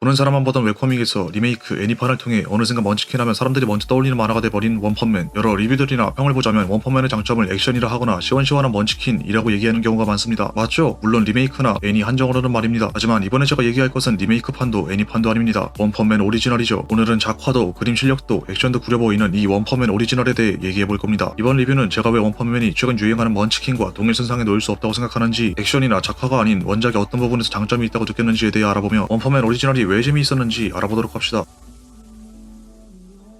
보는 사람만 보던 웹코믹에서 리메이크 애니판을 통해 어느샌가 먼치킨 하면 사람들이 먼저 떠올리는 만화가 돼버린 원펀맨. 여러 리뷰들이나 평을 보자면 원펀맨의 장점을 액션이라 하거나 시원시원한 먼치킨이라고 얘기하는 경우가 많습니다. 맞죠? 물론 리메이크나 애니 한정으로는 말입니다. 하지만 이번에 제가 얘기할 것은 리메이크판도 애니판도 아닙니다. 원펀맨 오리지널이죠. 오늘은 작화도 그림 실력도 액션도 구려 보이는 이 원펀맨 오리지널에 대해 얘기해볼 겁니다. 이번 리뷰는 제가 왜 원펀맨이 최근 유행하는 먼치킨과 동일선상에 놓일 수 없다고 생각하는지, 액션이나 작화가 아닌 원작의 어떤 부분에서 장점이 있다고 느꼈는지에 대해 알아보며 원펀맨 오리지널이 왜 재미있었는지 알아보도록 합시다.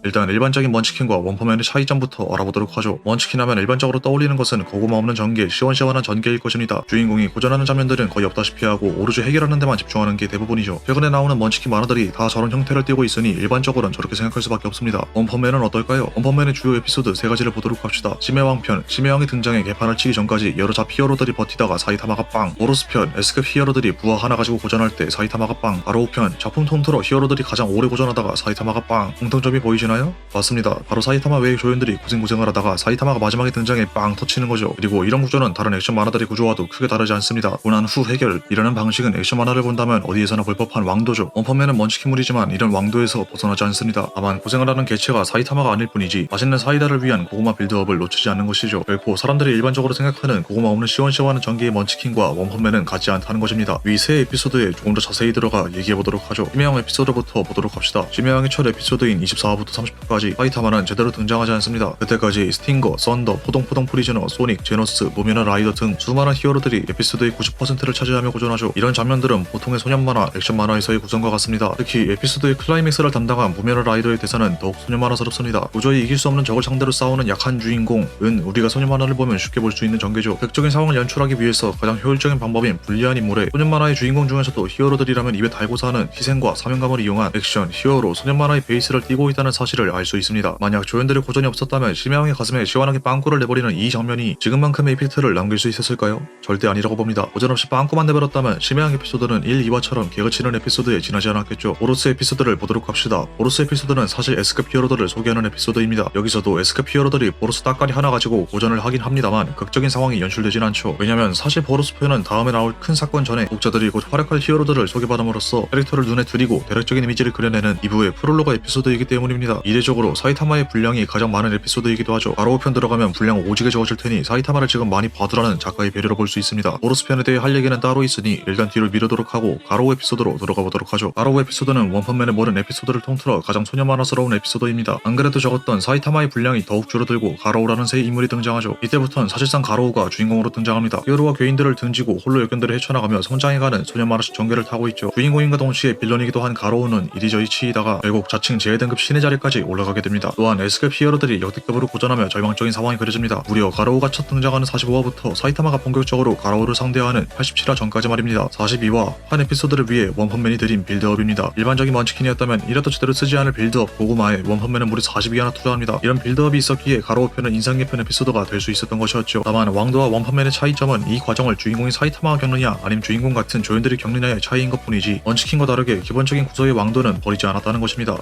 일단 일반적인 먼치킨과 원펀맨의 차이점부터 알아보도록 하죠. 먼치킨 하면 일반적으로 떠올리는 것은 고구마 없는 전개, 시원시원한 전개일 것입니다. 주인공이 고전하는 장면들은 거의 없다시피 하고 오로지 해결하는 데만 집중하는 게 대부분이죠. 최근에 나오는 먼치킨 만화들이 다 저런 형태를 띠고 있으니 일반적으로는 저렇게 생각할 수밖에 없습니다. 원펀맨은 어떨까요? 원펀맨의 주요 에피소드 3가지를 보도록 합시다. 심해왕편, 심해왕이 등장해 개판을 치기 전까지 여러 잡 히어로들이 버티다가 사이타마가 빵. 보로스편, S급 히어로들이 부하 하나 가지고 고전할 때 사이타마가 빵. 가로우편, 작품 통틀어 히어로들이 가장 오래 고전하다가 사이타마가 빵. 공통점이 보이시나요? 맞습니다. 바로 사이타마 외의 조연들이 고생을 하다가 사이타마가 마지막에 등장해 빵 터치는 거죠. 그리고 이런 구조는 다른 액션 만화들의 구조와도 크게 다르지 않습니다. 고난 후 해결이라는 방식은 액션 만화를 본다면 어디에서나 볼 법한 왕도죠. 원펀맨은 먼치킨물이지만 이런 왕도에서 벗어나지 않습니다. 다만 고생을 하는 개체가 사이타마가 아닐 뿐이지 맛있는 사이다를 위한 고구마 빌드업을 놓치지 않는 것이죠. 결코 사람들이 일반적으로 생각하는 고구마 없는 시원시원한 전기의 먼치킨과 원펀맨은 같지 않다는 것입니다. 위 세 에피소드에 조금 더 자세히 들어가 얘기해보도록 하죠. 심해왕 에피소드부터 보도록 합시다. 심해왕의 첫 에피소드인 24화부터 30화까지 사이타마는 제대로 등장하지 않습니다. 그때까지 스팅거, 썬더, 포동포동 프리즈너, 소닉, 제노스, 무미너 라이더 등 수많은 히어로들이 에피소드의 90%를 차지하며 고전하죠. 이런 장면들은 보통의 소년 만화, 액션 만화에서의 구성과 같습니다. 특히 에피소드의 클라이맥스를 담당한 무미너 라이더의 대사는 더욱 소년 만화스럽습니다. 도저히 이길 수 없는 적을 상대로 싸우는 약한 주인공은 우리가 소년 만화를 보면 쉽게 볼 수 있는 전개죠. 극적인 상황을 연출하기 위해서 가장 효율적인 방법인 불리한 인물에 소년 만화의 주인공 중에서도 히어로들이라면 입에 달고 사는 희생과 사명감을 이용한 액션, 히어로, 소년 만화의 베이스를 띠고 있다는 사실을 알 수 있습니다. 만약 조연들의 고전이 없었다면 심해왕의 가슴에 시원하게 빵꾸를 내버리는 이 장면이 지금만큼의 이펙트를 남길 수 있었을까요? 절대 아니라고 봅니다. 고전 없이 빵꾸만 내버렸다면 심해왕 에피소드는 1, 2화처럼 개그치는 에피소드에 지나지 않았겠죠. 보로스 에피소드를 보도록 합시다. 보로스 에피소드는 사실 S급 히어로들을 소개하는 에피소드입니다. 여기서도 S급 히어로들이 보로스 따까리 하나 가지고 고전을 하긴 합니다만 극적인 상황이 연출되진 않죠. 왜냐면 사실 보로스 표현은 다음에 나올 큰 사건 전에 독자들이 곧 활약할 히어로들을 소개받음으로써 캐릭터를 눈에 들이고 대략적인 이미지를 그려내는 2부의 프롤로그 에피소드이기 때문입니다. 이례적으로 사이타마의 분량이 가장 많은 에피소드이기도 하죠. 가로우편 들어가면 분량 오지게 적어질 테니 사이타마를 지금 많이 봐두라는 작가의 배려로 볼 수 있습니다. 보로스 편에 대해 할 얘기는 따로 있으니 일단 뒤로 미루도록 하고 가로우 에피소드로 들어가 보도록 하죠. 가로우 에피소드는 원펀맨의 모든 에피소드를 통틀어 가장 소년 만화스러운 에피소드입니다. 안 그래도 적었던 사이타마의 분량이 더욱 줄어들고 가로우라는 새 인물이 등장하죠. 이때부터는 사실상 가로우가 주인공으로 등장합니다. 히어로와 괴인들을 등지고 홀로 역견들을 헤쳐나가며 성장해가는 소년 만화식 전개를 타고 있죠. 주인공인과 동시에 빌런이기도 한 가로우는 이리저리 치이다가 결국 자칭 제해등급 신의 자리까지 올라가게 됩니다. 또한 S급 히어로들이 역대급으로 고전하며 절망적인 상황이 그려집니다. 무려 가로우가 첫 등장하는 45화부터 사이타마가 본격적으로 가로우를 상대하는 87화 전까지 말입니다. 42화 한 에피소드를 위해 원펀맨이 들인 빌드업입니다. 일반적인 먼치킨이었다면 이래도 제대로 쓰지 않을 빌드업 고구마에 원펀맨은 무려 42화나 투자합니다. 이런 빌드업이 있었기에 가로우 편은 인상 깊은 에피소드가 될 수 있었던 것이었죠. 다만 왕도와 원펀맨의 차이점은 이 과정을 주인공이 사이타마가 겪느냐 아니면 주인공 같은 조연들이 겪느냐의 차이인 것 뿐이지 먼치킨과 다르게 기본적인 구조의 왕도는 버리지 않았다는 것입니다.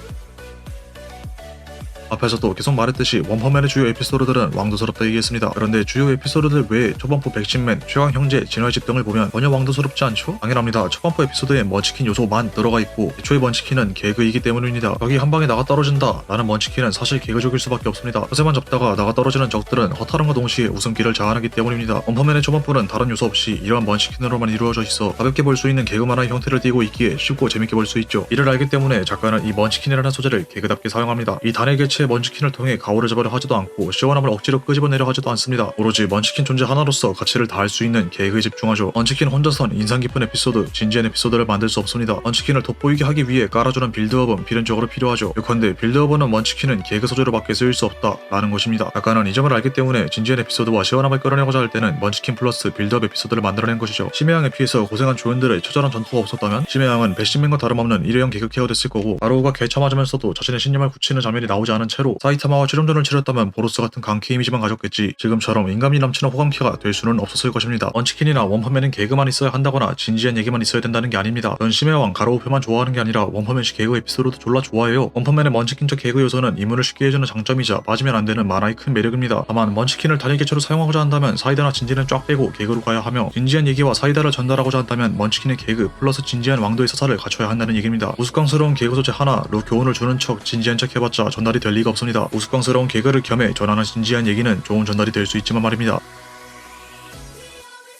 앞에서도 계속 말했듯이 원펀맨의 주요 에피소드들은 왕도스럽다 얘기했습니다. 그런데 주요 에피소드들 외에 초반부 백신맨, 최강 형제, 진화의 집 등을 보면 전혀 왕도스럽지 않죠? 당연합니다. 초반부 에피소드에 먼치킨 요소만 들어가 있고 애초에 먼치킨은 개그이기 때문입니다. 여기 한 방에 나가 떨어진다 라는 먼치킨은 사실 개그적일 수밖에 없습니다. 허세만 잡다가 나가 떨어지는 적들은 허탈함과 동시에 웃음기를 자아내기 때문입니다. 원펀맨의 초반부는 다른 요소 없이 이러한 먼치킨으로만 이루어져 있어 가볍게 볼 수 있는 개그 만화의 형태를 띠고 있기에 쉽고 재밌게 볼 수 있죠. 이를 알기 때문에 작가는 이 먼치킨이라는 소재를 개그답게 사용합니다. 이 단일 개체 먼치킨을 통해 가오를 잡으려 하지도 않고 시원함을 억지로 끄집어내려 하지도 않습니다. 오로지 먼치킨 존재 하나로서 가치를 다할 수 있는 개그에 집중하죠. 먼치킨 혼자선 인상 깊은 에피소드, 진지한 에피소드를 만들 수 없습니다. 먼치킨을 돋보이게 하기 위해 깔아주는 빌드업은 필연적으로 필요하죠. 요컨대 빌드업은 먼치킨은 개그 소재로밖에 쓰일 수 없다 라는 것입니다. 작가는 이 점을 알기 때문에 진지한 에피소드와 시원함을 끌어내고자 할 때는 먼치킨 플러스 빌드업 에피소드를 만들어낸 것이죠. 심해왕에 피해서 고생한 조연들의 처절한 전투가 없었다면 심해왕은 배신맨과 다름없는 일회용 개그 케어 됐을 거고 가로우가 개처맞으면서도 자신의 신념을 굳히는 장면이 나오지 않은 않은 채로 사이타마와 최종전을 치렀다면 보로스 같은 강캐 이미지만 가졌겠지 지금처럼 인간미 넘치는 호감캐가 될 수는 없었을 것입니다. 먼치킨이나 원펀맨은 개그만 있어야 한다거나 진지한 얘기만 있어야 된다는 게 아닙니다. 전 심해왕 가로우표만 좋아하는 게 아니라 원펀맨식 개그 에피소드도 졸라 좋아해요. 원펀맨의 먼치킨적 개그 요소는 이문을 쉽게 해주는 장점이자 빠지면 안 되는 만화의 큰 매력입니다. 다만 먼치킨을 단일 개체로 사용하고자 한다면 사이다나 진지는 쫙 빼고 개그로 가야 하며 진지한 얘기와 사이다를 전달하고자 한다면 먼치킨의 개그 플러스 진지한 왕도의 서사를 갖춰야 한다는 얘기입니다. 우스꽝스러운 개그 소재 하나로 교훈을 주는 척 진지한 척 해봤자 전달이 될 리가 없습니다. 우스꽝스러운 개그를 겸해 전하는 진지한 얘기는 좋은 전달이 될 수 있지만 말입니다.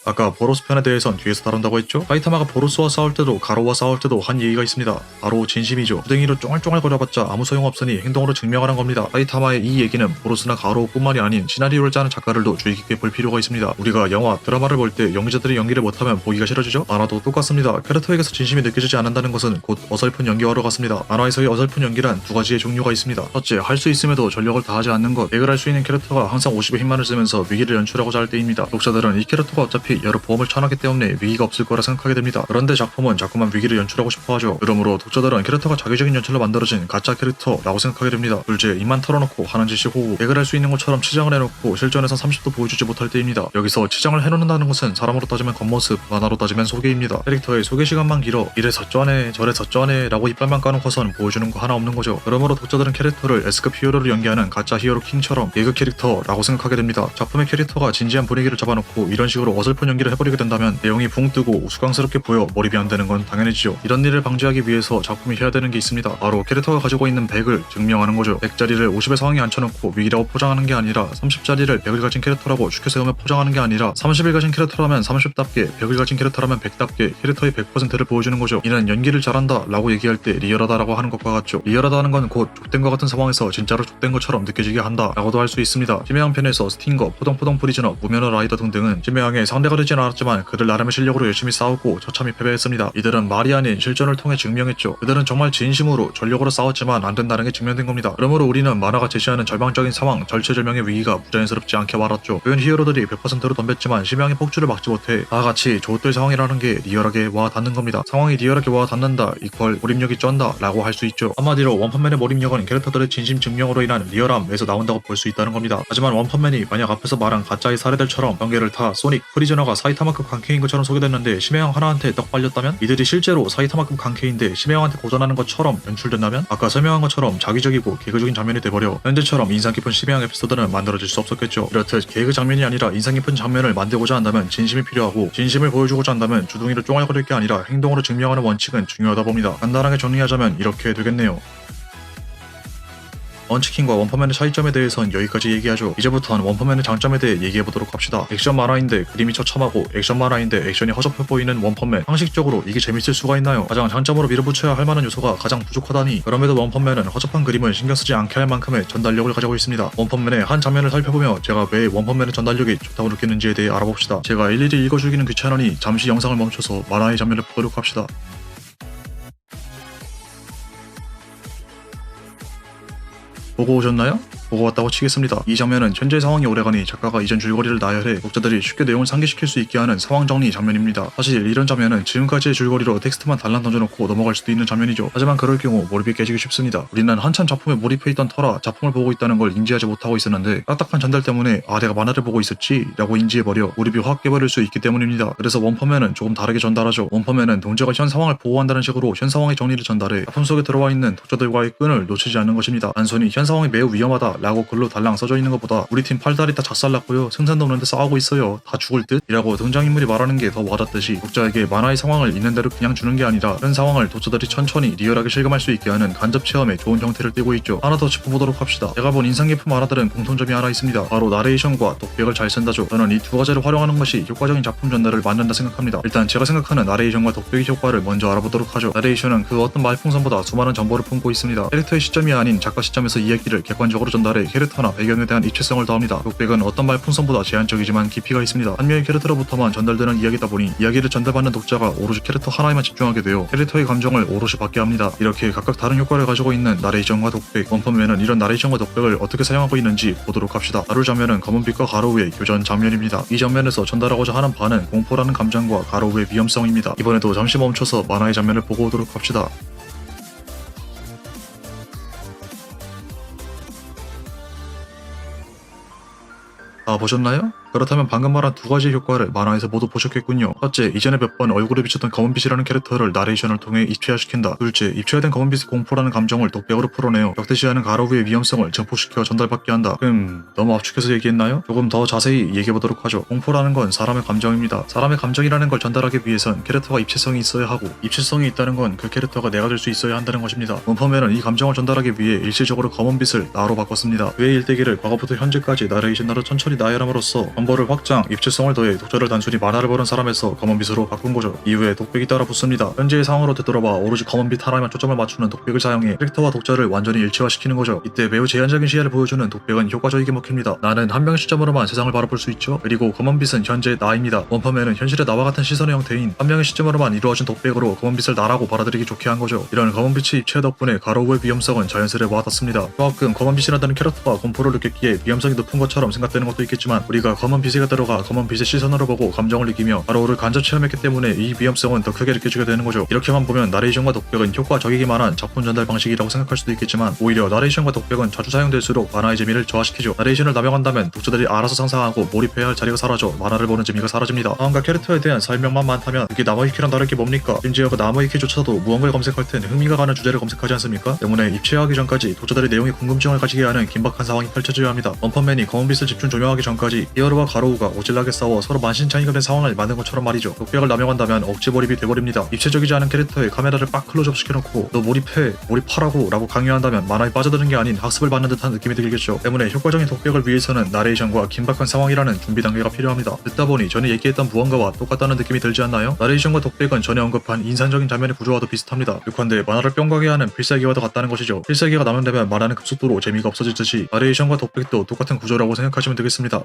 아까 보로스 편에 대해선 뒤에서 다룬다고 했죠? 사이타마가 보로스와 싸울 때도 가로와 싸울 때도 한 얘기가 있습니다. 바로 진심이죠. 부댕이로 쫑알쫑알 거려봤자 아무 소용없으니 행동으로 증명하는 겁니다. 사이타마의 이 얘기는 보로스나 가로뿐만이 아닌 시나리오를 짜는 작가들도 주의 깊게 볼 필요가 있습니다. 우리가 영화, 드라마를 볼 때 연기자들이 연기를 못하면 보기가 싫어지죠? 만화도 똑같습니다. 캐릭터에게서 진심이 느껴지지 않는다는 것은 곧 어설픈 연기와로 같습니다. 만화에서의 어설픈 연기란 두 가지의 종류가 있습니다. 첫째, 할 수 있음에도 전력을 다하지 않는 것. 개그를 할 수 있는 캐릭터가 항상 50의 힘만을 쓰면서 위기를 연출하고자 할 때입니다. 독자들은 이 캐릭터가 어차피 여러 보험을 쳐놨기 때문에 위기가 없을 거라 생각하게 됩니다. 그런데 작품은 자꾸만 위기를 연출하고 싶어하죠. 그러므로 독자들은 캐릭터가 자기적인 연출로 만들어진 가짜 캐릭터라고 생각하게 됩니다. 둘째, 입만 털어놓고 하는 짓이 호구. 개그를 할 수 있는 것처럼 치장을 해놓고 실전에선 30도 보여주지 못할 때입니다. 여기서 치장을 해놓는다는 것은 사람으로 따지면 겉모습, 만화로 따지면 소개입니다. 캐릭터의 소개 시간만 길어 이래서 쩌네 저래서 쩌네 라고 이빨만 까놓고선 보여주는 거 하나 없는 거죠. 그러므로 독자들은 캐릭터를 S급 히어로를 연기하는 가짜 히어로 킹처럼 개그 캐릭터라고 생각하게 됩니다. 작품의 캐릭터가 진지한 분위기를 잡아놓고 이런 식으로 어설픈 연기를 해버리게 된다면 내용이 붕 뜨고 우스꽝스럽게 보여 몰입이 안 되는 건 당연해지죠. 이런 일을 방지하기 위해서 작품이 해야 되는 게 있습니다. 바로 캐릭터가 가지고 있는 100을 증명하는 거죠. 100짜리를 50의 상황에 앉혀놓고 위기라고 포장하는 게 아니라 30짜리를 100을 가진 캐릭터라고 쉽게 세우며 포장하는 게 아니라 30을 가진 캐릭터라면 30답게 100을 가진 캐릭터라면 100답게 캐릭터의 100%를 보여주는 거죠. 이는 연기를 잘한다 라고 얘기할 때 리얼하다라고 하는 것과 같죠. 리얼하다는 건 곧 족된 것 같은 상황에서 진짜로 족된 것처럼 느껴지게 한다 라고도 할 수 있습니다. 심해왕 편에서 스팅거, 포동포동 프리즈너, 무면허 라이더 등등은 심해왕의 상대가 되진 않았지만 그들 나름의 실력으로 열심히 싸우고 처참히 패배했습니다. 이들은 말이 아닌 실전을 통해 증명했죠. 그들은 정말 진심으로 전력으로 싸웠지만 안 된다는 게 증명된 겁니다. 그러므로 우리는 만화가 제시하는 절망적인 상황, 절체절명의 위기가 부자연스럽지 않게 말았죠. 그건 히어로들이 100%로 덤볐지만 심해왕의 폭주를 막지 못해 다 같이 좋을 상황이라는 게 리얼하게 와 닿는 겁니다. 상황이 리얼하게 와 닿는다 이퀄 몰입력이 쩐다 라고 할 수 있죠. 한마디로 원펀맨의 몰입력은 캐릭터들의 진심 증명으로 인한 리얼함에서 나온다고 볼 수 있다는 겁니다. 하지만 원펀맨이 만약 앞에서 말한 가짜의 사례들처럼 경계를 타 소닉, 프리즈너가 사이타마급 강캐인 것처럼 소개됐는데 심해왕 하나한테 떡 빨렸다면 이들이 실제로 사이타마급 강캐인데 심해왕한테 고전하는 것처럼 연출된다면 아까 설명한 것처럼 자기적이고 개그적인 장면이 돼버려 현재처럼 인상 깊은 심해왕 에피소드는 만들어질 수 없었겠죠. 이렇듯 개그 장면이 아니라 인상 깊은 장면을 만들고자 한다면 진심이 필요하고 진심을 보여주고자 한다면 주둥이를 쫑알거릴 게 아니라 행동으로 증명하는 원칙은 중요하다 봅니다. 간단하게 정리하자면 이렇게 되겠네요. 먼치킨과 원펀맨의 차이점에 대해선 여기까지 얘기하죠. 이제부터는 원펀맨의 장점에 대해 얘기해보도록 합시다. 액션 만화인데 그림이 처참하고 액션 만화인데 액션이 허접해 보이는 원펀맨. 상식적으로 이게 재밌을 수가 있나요? 가장 장점으로 밀어붙여야 할 만한 요소가 가장 부족하다니. 그럼에도 원펀맨은 허접한 그림을 신경쓰지 않게 할 만큼의 전달력을 가지고 있습니다. 원펀맨의 한 장면을 살펴보며 제가 왜 원펀맨의 전달력이 좋다고 느꼈는지에 대해 알아봅시다. 제가 일일이 읽어주기는 귀찮으니 잠시 영상을 멈춰서 만화의 장면을 보도록 합시다. 보고 오셨나요? 보고 왔다고 치겠습니다. 이 장면은 현재 상황이 오래가니 작가가 이전 줄거리를 나열해 독자들이 쉽게 내용을 상기시킬 수 있게 하는 상황 정리 장면입니다. 사실 이런 장면은 지금까지의 줄거리로 텍스트만 달랑 던져놓고 넘어갈 수도 있는 장면이죠. 하지만 그럴 경우 몰입이 깨지기 쉽습니다. 우리는 한참 작품에 몰입해 있던 터라 작품을 보고 있다는 걸 인지하지 못하고 있었는데 딱딱한 전달 때문에 아 내가 만화를 보고 있었지 라고 인지해버려 몰입이 확 깨버릴 수 있기 때문입니다. 그래서 원펀맨은 조금 다르게 전달하죠. 원펀맨은 동작가 현 상황을 보호한다는 식으로 현 상황의 정리를 전달해 작품 속에 들어와 있는 독자들과의 끈을 놓치지 않는 것입니다. 단순히 현 상황이 매우 위험하다 라고 글로 달랑 써져 있는 것보다 우리 팀 팔다리 다 작살났고요 생산도 없는데 싸우고 있어요 다 죽을 듯 이라고 등장인물이 말하는 게 더 와닿듯이 독자에게 만화의 상황을 있는 대로 그냥 주는 게 아니라 현 상황을 독자들이 천천히 리얼하게 실감할 수 있게 하는 간접 체험에 좋은 형태를 띠고 있죠. 하나 더 짚어보도록 합시다. 제가 본 인상 깊은 만화들은 공통점이 하나 있습니다. 바로 나레이션과 독백을 잘 쓴다죠. 저는 이 두 가지를 활용하는 것이 효과적인 작품 전달을 만든다 생각합니다. 일단 제가 생각하는 나레이션과 독백의 효과를 먼저 알아보도록 하죠. 나레이션은 그 어떤 말풍선보다 수많은 정보를 품고 있습니다. 캐릭터의 시점이 아닌 작가 시점에서 이야기를 객관적으로 전달해 캐릭터나 배경에 대한 입체성을 더합니다. 독백은 어떤 말풍선보다 제한적이지만 깊이가 있습니다. 한 명의 캐릭터로부터만 전달되는 이야기다 보니 이야기를 전달받는 독자가 오로지 캐릭터 하나에만 집중하게 되어 캐릭터의 감정을 오롯이 받게 합니다. 이렇게 각각 다른 효과를 가지고 있는 나레이션과 독백. 원펀맨은 이런 나레이션과 독백을 어떻게 사용하고 있는지 보도록 합시다. 다룰 장면은 검은빛과 가로우의 교전 장면입니다. 이 장면에서 전달하고자 하는 바는 공포라는 감정과 가로우의 위험성입니다. 이번에도 잠시 멈춰서 만화의 장면을 보고 오도록 합시다. 다 보셨나요? 그렇다면 방금 말한 두 가지의 효과를 만화에서 모두 보셨겠군요. 첫째, 이전에 몇 번 얼굴에 비쳤던 검은빛이라는 캐릭터를 나레이션을 통해 입체화시킨다. 둘째, 입체화된 검은빛의 공포라는 감정을 독백으로 풀어내어 벽대시하는 가로부의 위험성을 증폭시켜 전달받게 한다. 너무 압축해서 얘기했나요? 조금 더 자세히 얘기해보도록 하죠. 공포라는 건 사람의 감정입니다. 사람의 감정이라는 걸 전달하기 위해선 캐릭터가 입체성이 있어야 하고, 입체성이 있다는 건 그 캐릭터가 내가 될 수 있어야 한다는 것입니다. 원퍼맨은 이 감정을 전달하기 위해 일시적으로 검은빛을 나로 바꿨습니다. 그의 일대기를 과거부터 현재까지 나레이션으로 천천히 나열함으로써 정보를 확장, 입체성을 더해 독자를 단순히 만화를 보는 사람에서 검은빛으로 바꾼 거죠. 이후에 독백이 따라 붙습니다. 현재의 상황으로 되돌아봐 오로지 검은빛 하나에만 초점을 맞추는 독백을 사용해 캐릭터와 독자를 완전히 일체화시키는 거죠. 이때 매우 제한적인 시야를 보여주는 독백은 효과적이게 먹힙니다. 나는 한 명의 시점으로만 세상을 바라볼 수 있죠. 그리고 검은빛은 현재의 나입니다. 원퍼맨은 현실의 나와 같은 시선의 형태인 한 명의 시점으로만 이루어진 독백으로 검은빛을 나라고 받아들이기 좋게 한 거죠. 이런 검은빛의 입체 덕분에 가로우의 위험성은 자연스레 와닿습니다. 조금 검은빛이라는 캐릭터가 공포를 느꼈기에 위험성이 높은 것처럼 생각되는 것도 있겠지만, 우리가 검은빛에 들어가 검은빛의 시선으로 보고 감정을 느끼며 가로우를 간접 체험했기 때문에 이 위험성은 더 크게 느껴지게 되는 거죠. 이렇게만 보면 나레이션과 독백은 효과적이기만 한 작품 전달 방식이라고 생각할 수도 있겠지만, 오히려 나레이션과 독백은 자주 사용될수록 만화의 재미를 저하시키죠. 나레이션을 남용한다면 독자들이 알아서 상상하고 몰입해야 할 자리가 사라져 만화를 보는 재미가 사라집니다. 상황과 캐릭터에 대한 설명만 많다면 그게 나무위키랑 다를 게 뭡니까? 심지어 그 나무위키조차도 무언가를 검색할 땐 흥미가 가는 주제를 검색하지 않습니까? 때문에 입체화하기 전까지 독자들의 내용에 궁금증을 가지게 하는 긴박한 상황이 펼쳐져야 합니다. 원펀맨이 검은빛을 집중 조명하기 전까지 히어로와 가로우가 오질나게 싸워 서로 만신창이가 된 상황을 만든 것처럼 말이죠. 독백을 남용한다면 억지 몰입이 돼버립니다. 입체적이지 않은 캐릭터에 카메라를 빡 클로즈업 시켜놓고 너 몰입하라고 라고 강요한다면 만화에 빠져드는 게 아닌 학습을 받는 듯한 느낌이 들겠죠. 때문에 효과적인 독백을 위해서는 나레이션과 긴박한 상황이라는 준비 단계가 필요합니다. 듣다 보니 전에 얘기했던 무언가와 똑같다는 느낌이 들지 않나요? 나레이션과 독백은 전에 언급한 인상적인 장면의 구조와도 비슷합니다. 요컨대 만화를 뿅가게 하는 필살기와도 같다는 것이죠. 필살기가 남용되면 만화는 급속도로 재미가 없어지듯이 나레이션과 독백도 똑같은 구조라고 생각하시면 되겠습니다.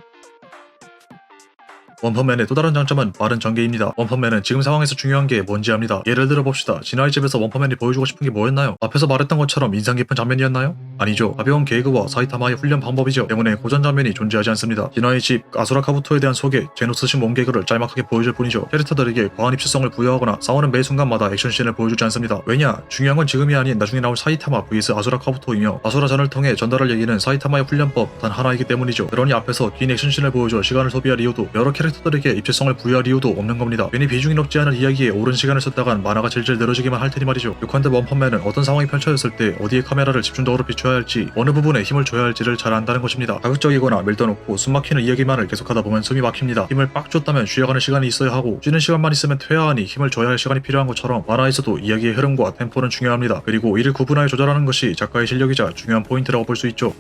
원펀맨의 또 다른 장점은 빠른 전개입니다. 원펀맨은 지금 상황에서 중요한 게 뭔지 압니다. 예를 들어 봅시다. 진화의 집에서 원펀맨이 보여주고 싶은 게 뭐였나요? 앞에서 말했던 것처럼 인상 깊은 장면이었나요? 아니죠. 가벼운 개그와 사이타마의 훈련 방법이죠. 때문에 고전 장면이 존재하지 않습니다. 진화의 집, 아수라 카부토에 대한 소개, 제노스식 몸개그를 짤막하게 보여줄 뿐이죠. 캐릭터들에게 과한 입체성을 부여하거나 싸우는 매 순간마다 액션씬을 보여주지 않습니다. 왜냐? 중요한 건 지금이 아닌 나중에 나올 사이타마 vs 아수라 카부토이며, 아수라전을 통해 전달할 얘기는 사이타마의 훈련법 단 하나이기 때문이죠. 그러니 앞에서 긴 액션씬을 보여줘 시간을 소비할 이유도, 여러 캐릭터들에게 입체성을 부여할 이유도 없는 겁니다. 괜히 비중이 높지 않은 이야기에 오랜 시간을 썼다간 만화가 질질 늘어지기만 할 테니 말이죠. 요컨대 원펀맨은 어떤 상황이 펼쳐졌을 때 어디에 카메라를 집중적으로 비춰야 할지, 어느 부분에 힘을 줘야 할지를 잘 안다는 것입니다. 자극적이거나 밀어놓고 숨막히는 이야기만을 계속하다 보면 숨이 막힙니다. 힘을 빡 줬다면 쉬어가는 시간이 있어야 하고, 쉬는 시간만 있으면 퇴화하니 힘을 줘야 할 시간이 필요한 것처럼 만화에서도 이야기의 흐름과 템포는 중요합니다. 그리고 이를 구분하여 조절하는 것이 작가의 실력이자 중요한 포인트라고 볼 수 있죠.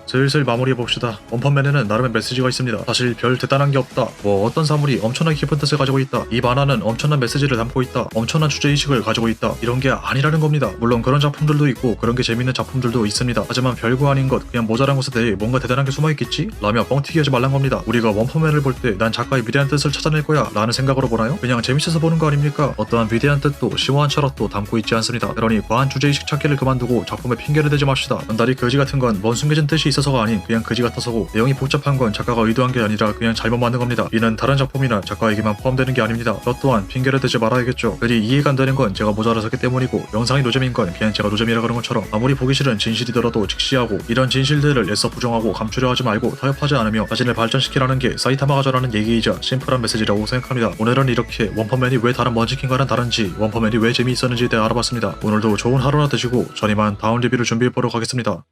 슬슬 마무리해봅시다. 원펀맨에는 나름의 메시지가 있습니다. 사실 별 대단한 게 없다. 뭐 어떤 사물이 엄청나게 깊은 뜻을 가지고 있다. 이 만화는 엄청난 메시지를 담고 있다. 엄청난 주제의식을 가지고 있다. 이런 게 아니라는 겁니다. 물론 그런 작품들도 있고 그런 게 재밌는 작품들도 있습니다. 하지만 별거 아닌 것, 그냥 모자란 것에 대해 뭔가 대단한 게 숨어있겠지? 라며 뻥튀기 하지 말란 겁니다. 우리가 원펀맨을 볼 때 난 작가의 위대한 뜻을 찾아낼 거야 라는 생각으로 보나요? 그냥 재밌어서 보는 거 아닙니까? 어떠한 위대한 뜻도 심오한 철학도 담고 있지 않습니다. 그러니 과한 주제의식 찾기를 그만두고 작품에 핑계를 대지 맙시다. 연달이 거지 같은 건 뭔 숨겨진 뜻이 있어서가 아닌 그냥 그지 같아서고, 내용이 복잡한 건 작가가 의도한 게 아니라 그냥 잘못 만든 겁니다. 이는 다른 작품이나 작가에게만 포함되는 게 아닙니다. 저 또한 핑계를 대지 말아야겠죠. 그리 이해가 안 되는 건 제가 모자라서기 때문이고, 영상이 노잼인 건 그냥 제가 노잼이라 그런 것처럼 아무리 보기 싫은 진실이더라도 직시하고, 이런 진실들을 애써 부정하고 감추려 하지 말고 타협하지 않으며 자신을 발전시키라는 게 사이타마가 전하는 얘기이자 심플한 메시지라고 생각합니다. 오늘은 이렇게 원펀맨이 왜 다른 먼치킨과는 다른지, 원펀맨이 왜 재미있었는지에 대해 알아봤습니다. 오늘도 좋은 하루나 되시고 전 이만 다음 리뷰를 준비해보도록 하겠습니다.